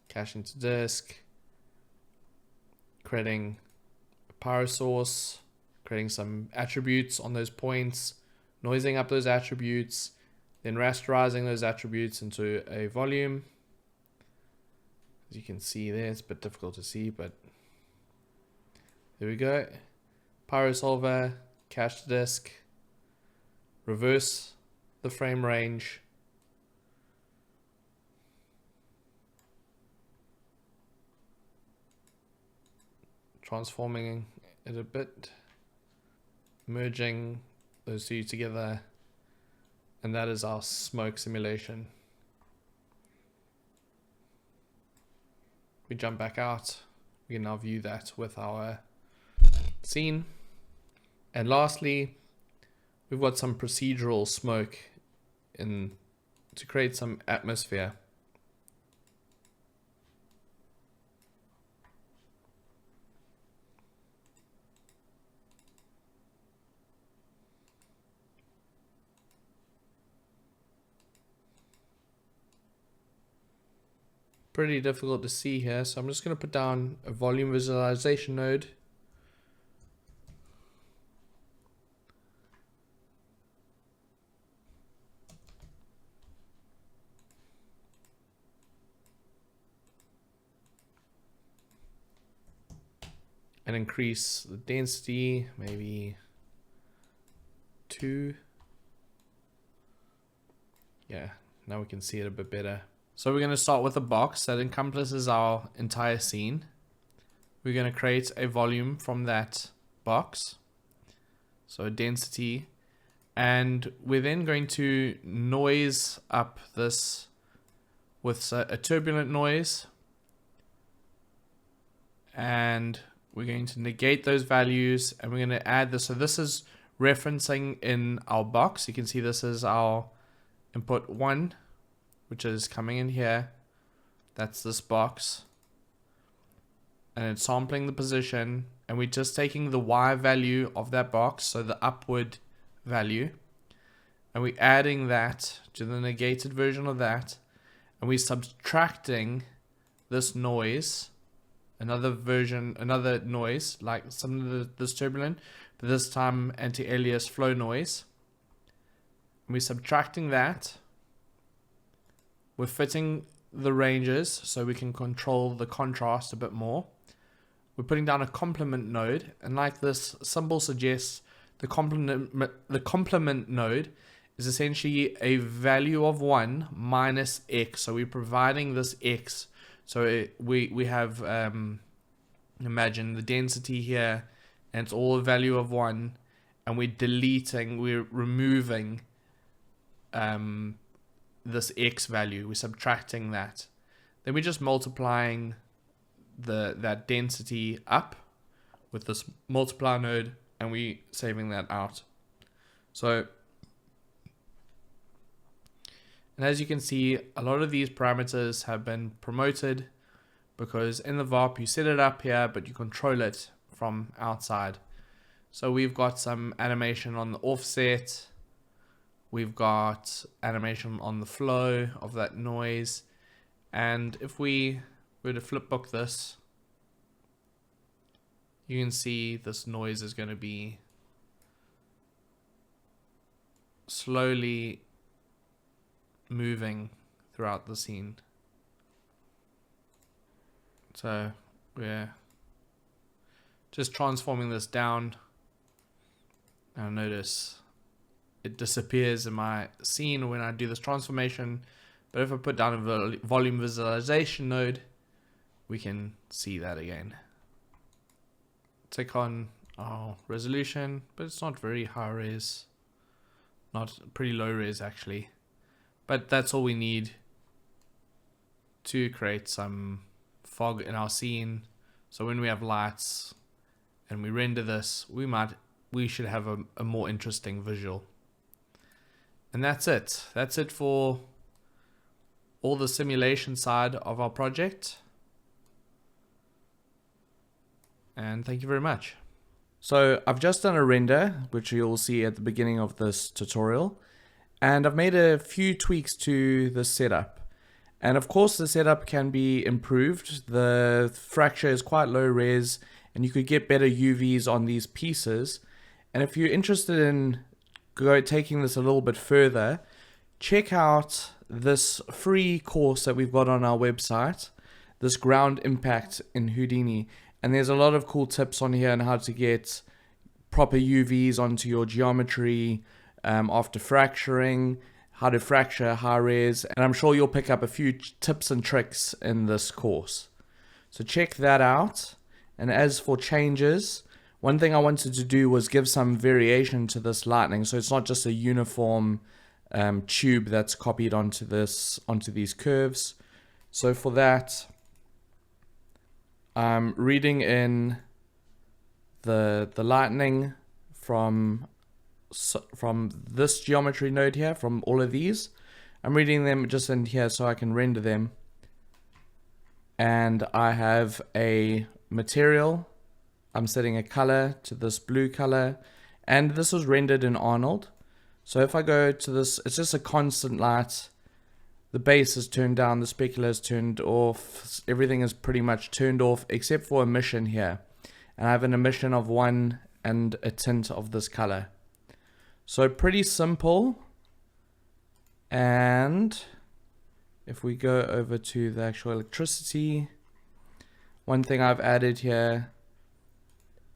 Caching to disk, creating a pyro source, creating some attributes on those points, noising up those attributes, then rasterizing those attributes into a volume. As you can see there, it's a bit difficult to see, but there we go. Pyro solver, cache to disk, reverse the frame range, transforming it a bit, merging those two together, and that is our smoke simulation. We jump back out, we can now view that with our scene. And lastly, we've got some procedural smoke in to create some atmosphere. Pretty difficult to see here, so I'm just going to put down a volume visualization node. And increase the density, maybe 2. Yeah, now we can see it a bit better. So we're going to start with a box that encompasses our entire scene. We're going to create a volume from that box, so a density, and we're then going to noise up this with a turbulent noise, and We're going to negate those values and we're going to add this. So this is referencing in our box. You can see this is our input 1, which is coming in here. That's this box. And it's sampling the position. And we're just taking the Y value of that box, so the upward value. And we're adding that to the negated version of that. And we're subtracting this noise. Another noise, like some of this turbulent, but this time anti-alias flow noise. And we're subtracting that. We're fitting the ranges so we can control the contrast a bit more. We're putting down a complement node, and like this symbol suggests, the complement node is essentially a value of 1 minus x. So we're providing this x. So we have, imagine the density here, and it's all a value of 1, and we're removing this x value. We're subtracting that. Then we're just multiplying that density up with this multiply node, and we saving that out. So, and as you can see, a lot of these parameters have been promoted because in the VOP you set it up here, but you control it from outside. So we've got some animation on the offset. We've got animation on the flow of that noise. And if we were to flipbook this, you can see this noise is going to be slowly moving throughout the scene. So we're just transforming this down. Now notice it disappears in my scene when I do this transformation, but if I put down a volume visualization node, we can see that again. Click on our resolution, but it's not very high res, not pretty low res actually, but that's all we need to create some fog in our scene. So when we have lights and we render this, we should have a more interesting visual. And that's it. That's it for all the simulation side of our project. And thank you very much. So I've just done a render, which you'll see at the beginning of this tutorial. And I've made a few tweaks to the setup. And of course the setup can be improved. The fracture is quite low res and you could get better UVs on these pieces. And if you're interested in taking this a little bit further, check out this free course that we've got on our website, this ground impact in Houdini. And there's a lot of cool tips on here on how to get proper UVs onto your geometry after fracturing, how to fracture high res, and I'm sure you'll pick up a few tips and tricks in this course. So check that out. And as for changes, one thing I wanted to do was give some variation to this lightning, so it's not just a uniform tube that's copied onto these curves. So for that, I'm reading in the lightning from this geometry node here, from all of these. I'm reading them just in here so I can render them. And I have a material. I'm setting a color to this blue color, and this was rendered in Arnold. So if I go to this, it's just a constant light. The base is turned down, the specular is turned off, everything is pretty much turned off except for emission here. And I have an emission of 1 and a tint of this color. So pretty simple. And if we go over to the actual electricity, one thing I've added here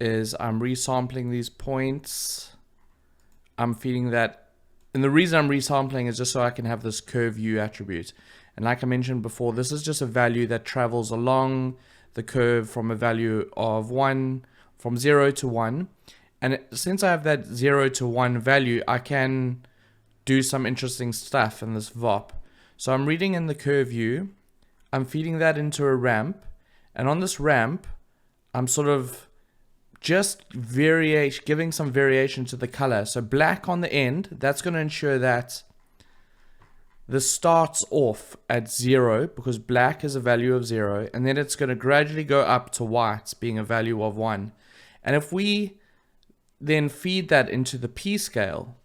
is I'm resampling these points. I'm feeding that. And the reason I'm resampling is just so I can have this curve U attribute. And like I mentioned before, this is just a value that travels along the curve from a value of 1, from 0 to 1. And since I have that 0 to 1 value, I can do some interesting stuff in this VOP. So I'm reading in the curve U, I'm feeding that into a ramp. And on this ramp, I'm sort of just variation, giving some variation to the color. So black on the end, that's going to ensure that this starts off at 0 because black is a value of 0, and then it's going to gradually go up to white being a value of 1. And if we then feed that into the P scale,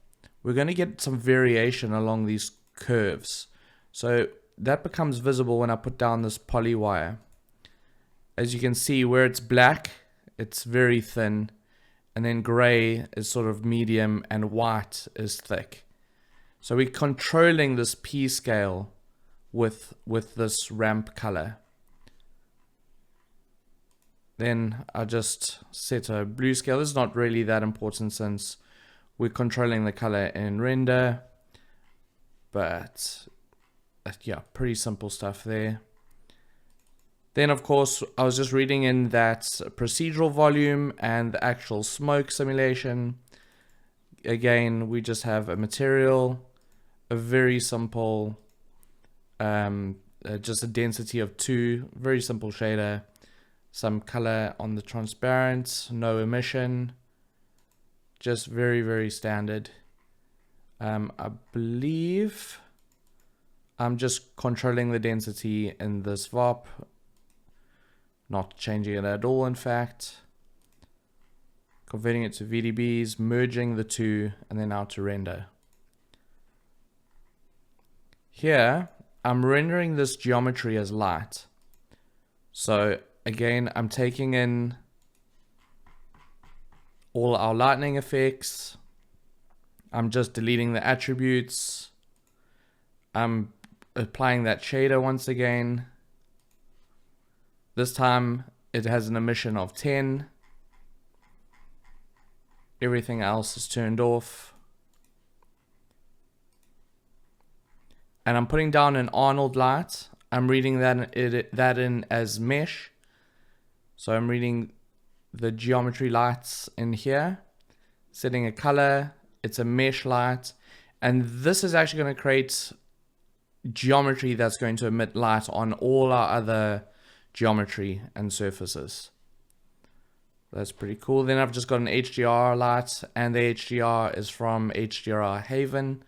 we're going to get some variation along these curves. So that becomes visible when I put down this poly wire. As you can see, where it's black, it's very thin, and then gray is sort of medium, and white is thick. So we're controlling this P scale with this ramp color. Then I just set a blue scale. This is not really that important since we're controlling the color in render, but yeah, pretty simple stuff there. Then of course, I was just reading in that procedural volume and the actual smoke simulation. Again, we just have a material, a very simple, just a density of 2, very simple shader, some color on the transparent, no emission, just very, very standard. I believe I'm just controlling the density in this VOP, not changing it at all in fact, converting it to VDBs, merging the two, and then out to render. Here, I'm rendering this geometry as light. So again, I'm taking in all our lightning effects. I'm just deleting the attributes. I'm applying that shader once again. This time it has an emission of 10. Everything else is turned off. And I'm putting down an Arnold light. I'm reading that in as mesh. So I'm reading the geometry lights in here, setting a color. It's a mesh light. And this is actually going to create geometry that's going to emit light on all our other geometry and surfaces. That's pretty cool. Then I've just got an HDR light, and the HDR is from HDR Haven.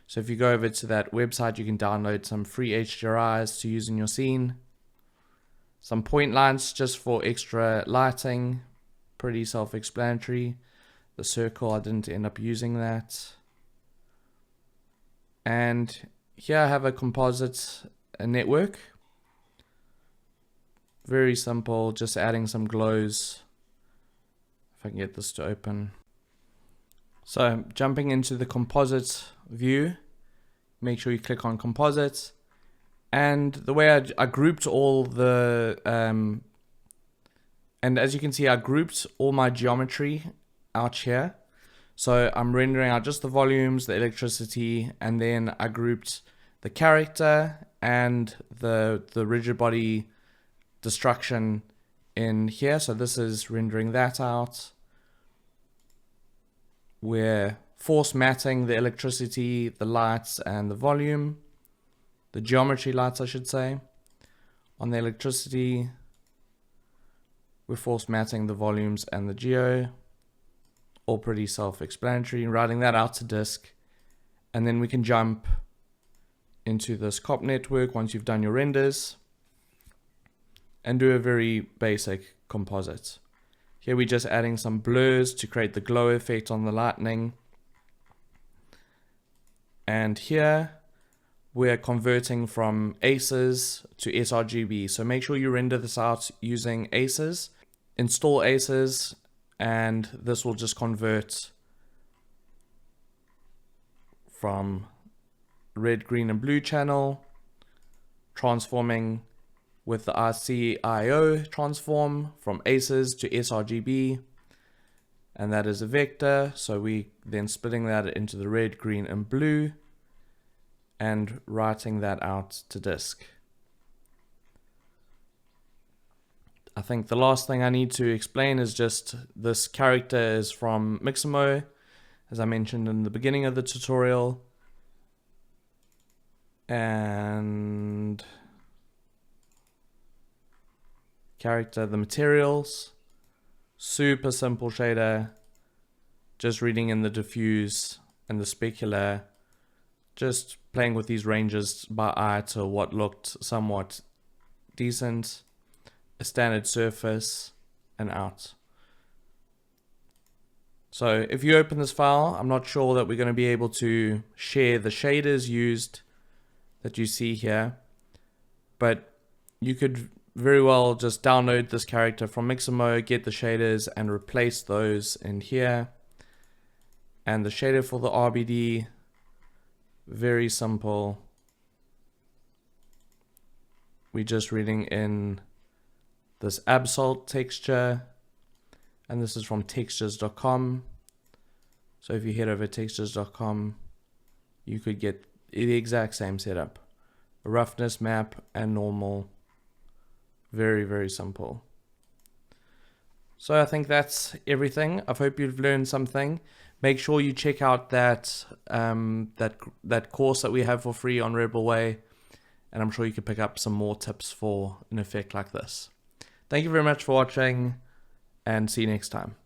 So if you go over to that website, you can download some free HDRIs to use in your scene. Some point lights just for extra lighting. Pretty self-explanatory. The circle, I didn't end up using that. And here I have a composite network. Very simple, just adding some glows. If I can get this to open. So jumping into the composite view, make sure you click on composite. And the way I grouped all the, and as you can see, I grouped all my geometry out here. So I'm rendering out just the volumes, the electricity, and then I grouped the character and the rigid body destruction in here. So this is rendering that out. We're force matting the electricity, the lights, and the volume. The geometry lights, I should say. On the electricity, we're force matting the volumes and the geo. All pretty self-explanatory. Writing that out to disk. And then we can jump into this COP network once you've done your renders. And do a very basic composite. Here we're just adding some blurs to create the glow effect on the lightning. And here we're converting from ACES to sRGB. So make sure you render this out using ACES. Install ACES, and this will just convert from red, green, and blue channel, transforming with the RCIO transform from ACES to sRGB, and that is a vector. So we then splitting that into the red, green, and blue, and writing that out to disk. I think the last thing I need to explain is just this character is from Mixamo, as I mentioned in the beginning of the tutorial. And character, the materials, Super simple shader. Just reading in the diffuse and the specular. Just playing with these ranges by eye to what looked somewhat decent. A standard surface and out. So if you open this file, I'm not sure that we're going to be able to share the shaders used that you see here, but you could very well just download this character from Mixamo, get the shaders and replace those in here. And the shader for the RBD, very simple. We're just reading in this Absol texture, and this is from textures.com. So if you head over textures.com, you could get the exact same setup. A roughness map and normal. Very, very simple. So I think that's everything. I hope you've learned something. Make sure you check out that that course that we have for free on Rebelway, and I'm sure you can pick up some more tips for an effect like this. Thank you very much for watching, and see you next time.